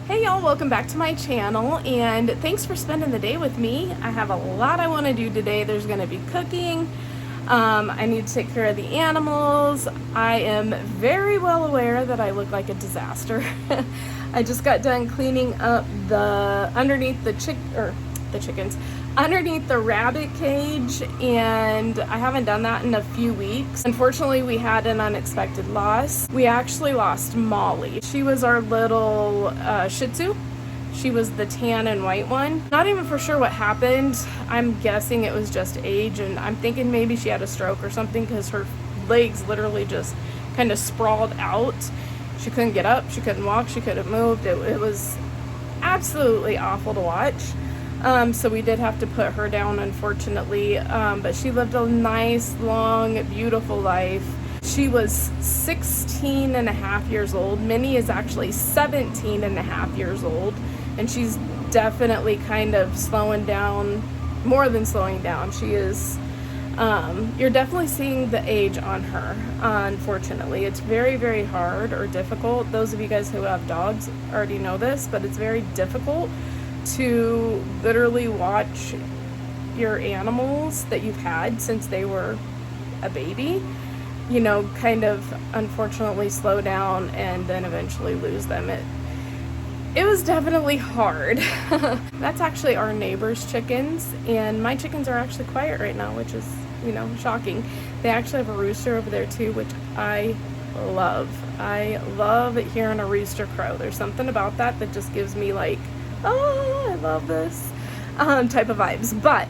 Hey y'all, welcome back to my channel and thanks for spending the day with me. I have a lot I want to do today. There's going to be cooking. I need to take care of the animals. I am very well aware that I look like a disaster. I just got done cleaning up underneath the chickens, underneath the rabbit cage, and I haven't done that in a few weeks. Unfortunately, we had an unexpected loss. We actually lost Molly. She was our little Shih Tzu. She was the tan and white one. Not even for sure what happened. I'm guessing it was just age, and I'm thinking maybe she had a stroke or something because her legs literally just kind of sprawled out. She couldn't get up, she couldn't walk, she couldn't move. It was absolutely awful to watch. So we did have to put her down, unfortunately, but she lived a nice, long, beautiful life. She was 16 and a half years old. Minnie is actually 17 and a half years old, and she's definitely kind of slowing down, more than slowing down. She is, you're definitely seeing the age on her, unfortunately. It's very, very hard or difficult. Those of you guys who have dogs already know this, but it's very difficult to literally watch your animals that you've had since they were a baby, you know, kind of unfortunately slow down and then eventually lose them. It was definitely hard. That's actually our neighbor's chickens, and my chickens are actually quiet right now, which is, you know, shocking. They actually have a rooster over there too, which I love. I love hearing a rooster crow. There's something about that that just gives me like, oh, I love this type of vibes. But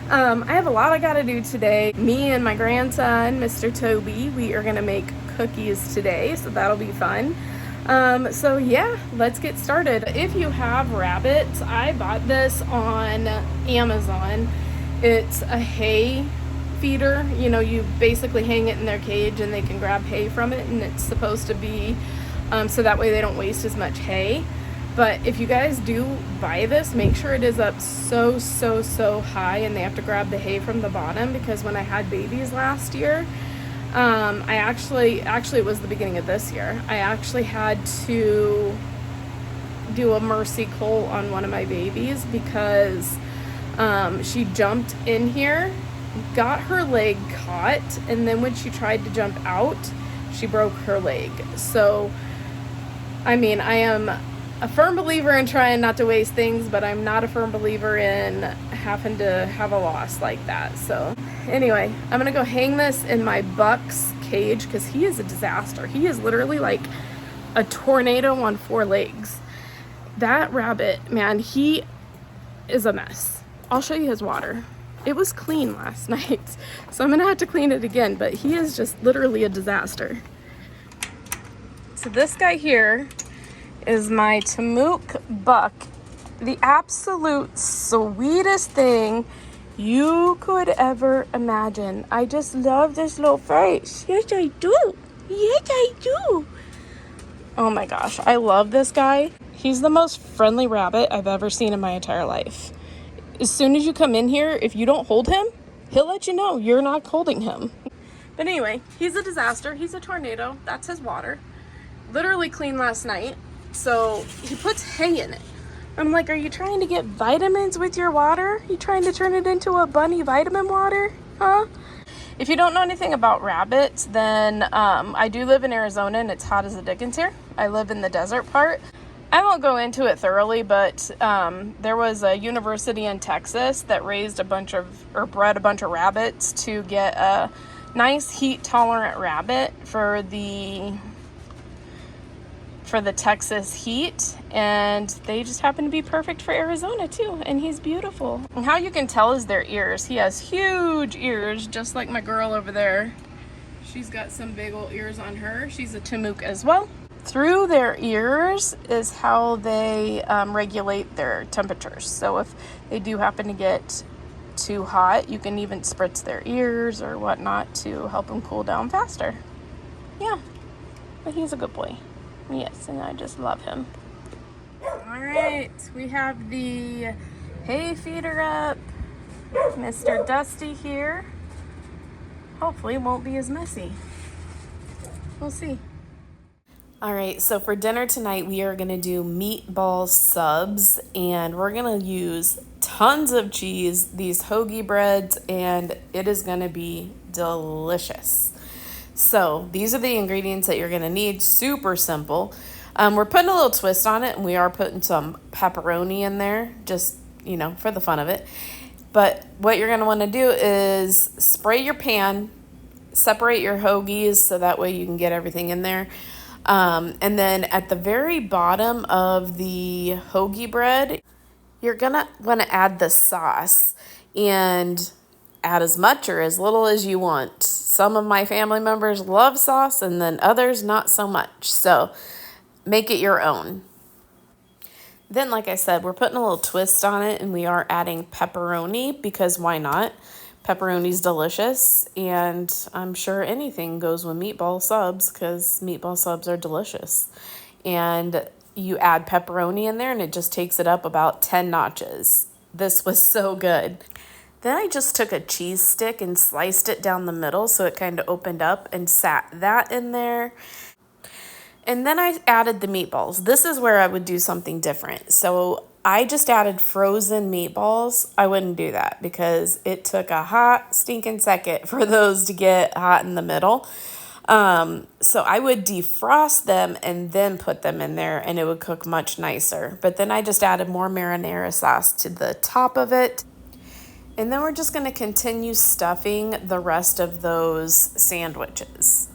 I have a lot I gotta do today. Me and my grandson, Mr. Toby, we are gonna make cookies today, so that'll be fun. So yeah, let's get started. If you have rabbits, I bought this on Amazon. It's a hay feeder. You know, you basically hang it in their cage and they can grab hay from it, and it's supposed to be so that way they don't waste as much hay. But if you guys do buy this, make sure it is up so high and they have to grab the hay from the bottom, because when I had babies last year, I actually it was the beginning of this year, I actually had to do a mercy cull on one of my babies because she jumped in here, got her leg caught, and then when she tried to jump out, she broke her leg. So, I mean, I am a firm believer in trying not to waste things, but I'm not a firm believer in having to have a loss like that. So anyway, I'm gonna go hang this in my Buck's cage because he is a disaster. He is literally like a tornado on four legs. That rabbit, man, he is a mess. I'll show you his water. It was clean last night, so I'm gonna have to clean it again, but he is just literally a disaster. So this guy here is my Tamuk Buck, the absolute sweetest thing you could ever imagine. I just love this little face. Yes, I do. Yes, I do. Oh my gosh, I love this guy. He's the most friendly rabbit I've ever seen in my entire life. As soon as you come in here, if you don't hold him, he'll let you know you're not holding him. But anyway, he's a disaster. He's a tornado. That's his water. Literally clean last night. So he puts hay in it. I'm like, are you trying to get vitamins with your water? You trying to turn it into a bunny vitamin water? Huh? If you don't know anything about rabbits, then I do live in Arizona and it's hot as the dickens here. I live in the desert part. I won't go into it thoroughly, but there was a university in Texas that bred a bunch of rabbits to get a nice heat tolerant rabbit for the Texas heat, and they just happen to be perfect for Arizona too, and he's beautiful. And how you can tell is their ears. He has huge ears, just like my girl over there. She's got some big old ears on her. She's a Tamuk as well. Through their ears is how they regulate their temperatures. So if they do happen to get too hot, you can even spritz their ears or whatnot to help them cool down faster. Yeah, but he's a good boy. Yes, and I just love him. All right, we have the hay feeder up. Mr. Dusty here. Hopefully it won't be as messy. We'll see. All right, so for dinner tonight, we are gonna do meatball subs, and we're gonna use tons of cheese, these hoagie breads, and it is gonna be delicious. So these are the ingredients that you're gonna need, super simple. We're putting a little twist on it, and we are putting some pepperoni in there, just, you know, for the fun of it. But what you're gonna wanna do is spray your pan, separate your hoagies so that way you can get everything in there. And then at the very bottom of the hoagie bread, you're gonna want to add the sauce and add as much or as little as you want. Some of my family members love sauce and then others not so much. So make it your own. Then, like I said, we're putting a little twist on it and we are adding pepperoni because why not? Pepperoni's delicious, and I'm sure anything goes with meatball subs because meatball subs are delicious. And you add pepperoni in there and it just takes it up about 10 notches. This was so good. Then I just took a cheese stick and sliced it down the middle so it kind of opened up and sat that in there. And then I added the meatballs. This is where I would do something different. So I just added frozen meatballs. I wouldn't do that because it took a hot stinking second for those to get hot in the middle. So I would defrost them and then put them in there and it would cook much nicer. But then I just added more marinara sauce to the top of it. And then we're just going to continue stuffing the rest of those sandwiches.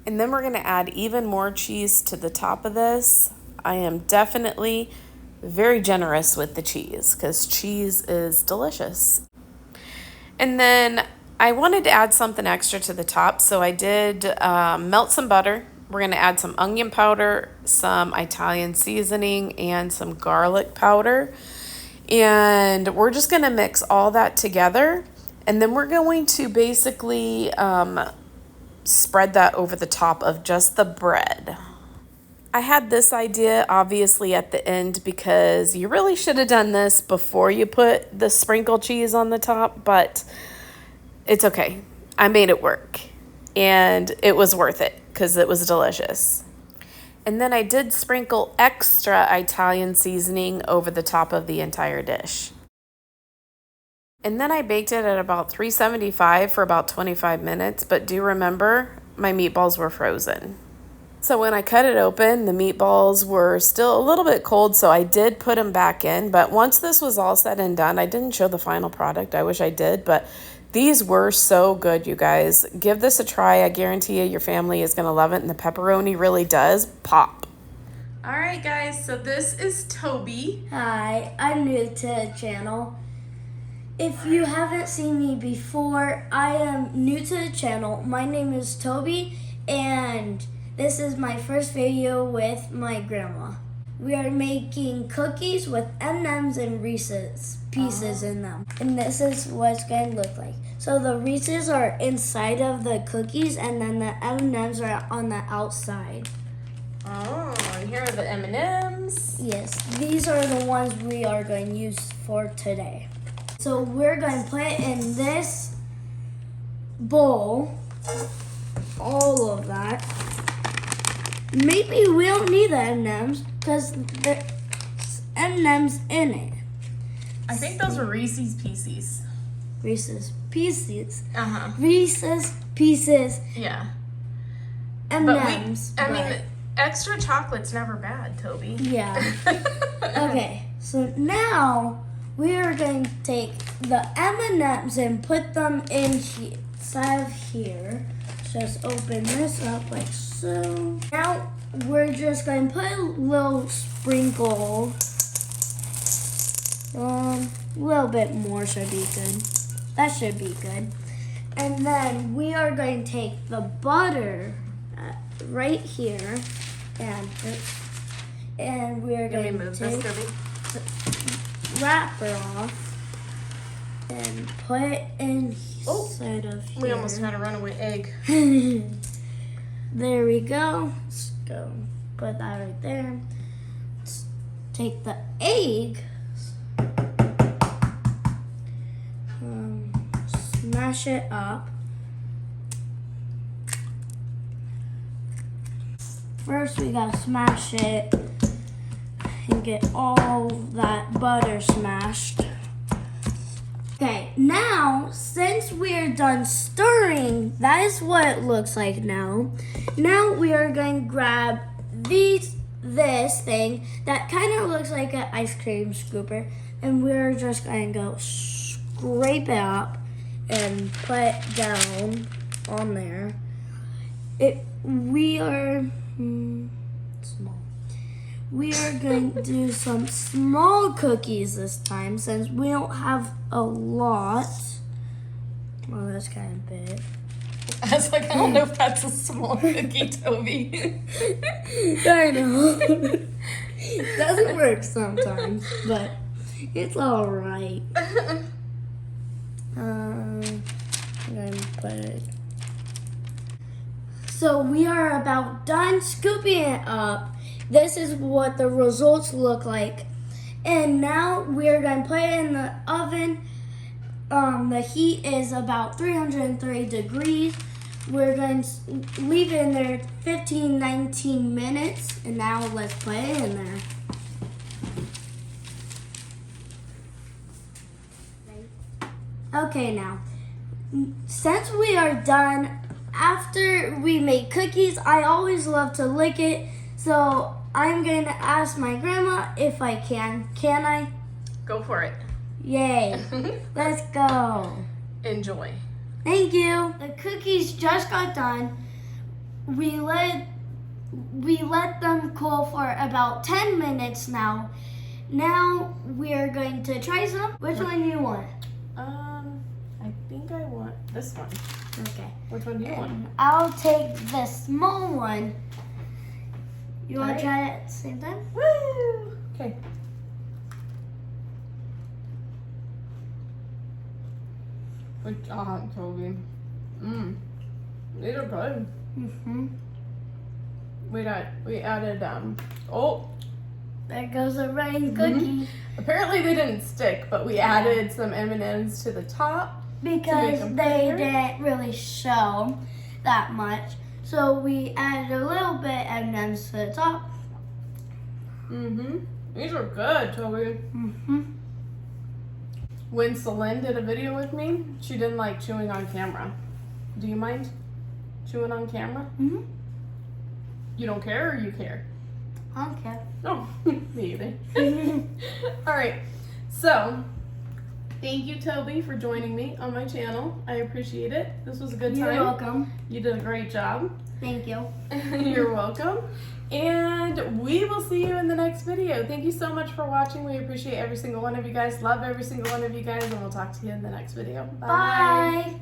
And then we're going to add even more cheese to the top of this. I am definitely very generous with the cheese because cheese is delicious. And then I wanted to add something extra to the top, so I did melt some butter. We're going to add some onion powder, some Italian seasoning, and some garlic powder. And we're just going to mix all that together. And then we're going to basically spread that over the top of just the bread. I had this idea obviously at the end because you really should have done this before you put the sprinkled cheese on the top, but it's okay. I made it work and it was worth it because it was delicious. And then I did sprinkle extra Italian seasoning over the top of the entire dish. And then I baked it at about 375 for about 25 minutes, but do remember my meatballs were frozen. So when I cut it open, the meatballs were still a little bit cold, so I did put them back in. But once this was all said and done, I didn't show the final product. I wish I did, but these were so good, you guys. Give this a try. I guarantee you your family is going to love it, and the pepperoni really does pop. All right, guys, so this is Toby. Hi, I'm new to the channel. If you haven't seen me before, I am new to the channel. My name is Toby, and this is my first video with my grandma. We are making cookies with M&Ms and Reese's pieces in them. And this is what it's going to look like. So the Reese's are inside of the cookies, and then the M&Ms are on the outside. Oh, and here are the M&Ms. Yes, these are the ones we are going to use for today. So we're going to put in this bowl all of that. Maybe we don't need the M&Ms because there's M&Ms in it. I think those were Reese's Pieces. Reese's Pieces. Uh-huh. Reese's Pieces. Yeah. M&Ms. I mean, extra chocolate's never bad, Toby. Yeah. Okay, so now we are going to take the M&Ms and put them inside of here. Just open this up like so. Now we're just going to put a little sprinkle. A little bit more should be good. That should be good. And then we are going to take the butter right here and we're going to take wrapper off and put it inside of here. We almost had a runaway egg. There we go. Let's go put that right there. Let's take the egg, smash it up. First, we gotta smash it and get all that butter smashed. Okay, now, since we're done stirring, that is what it looks like now. Now we are going to grab this thing that kind of looks like an ice cream scooper, and we're just going to go scrape it up and put it down on there. We are small. We are going to do some small cookies this time since we don't have a lot. Well, that's kind of big. I was like, I don't know if that's a small cookie, Toby. I know. Doesn't work sometimes, but it's all right. I'm gonna put it. So we are about done scooping it up. This is what the results look like. And now we're going to put it in the oven. The heat is about 330 degrees. We're going to leave it in there 15-19 minutes. And now let's put it in there. Okay, now, since we are done, after we make cookies, I always love to lick it. So I'm going to ask my grandma if I can. Can I? Go for it. Yay. Let's go. Enjoy. Thank you. The cookies just got done. We let them cool for about 10 minutes now. Now we're going to try some. Which one do you want? I think I want this one. Okay. Which one do you want? I'll take the small one. You want to try it at the same time? Woo! Okay. Good job, Toby. These are good. Mm-hmm. We added oh, There goes a rain cookie. apparently they didn't stick, but we added some M&Ms to the top Because them they prettier. didn't really show that much. So we added a little bit and then to the top. These are good, Toby. When Celine did a video with me, she didn't like chewing on camera. Do you mind chewing on camera? You don't care or you care? I don't care. No, me either. All right, so thank you, Toby, for joining me on my channel. I appreciate it. This was a good time. You're welcome. You did a great job. Thank you. You're welcome. And we will see you in the next video. Thank you so much for watching. We appreciate every single one of you guys. Love every single one of you guys. And we'll talk to you in the next video. Bye.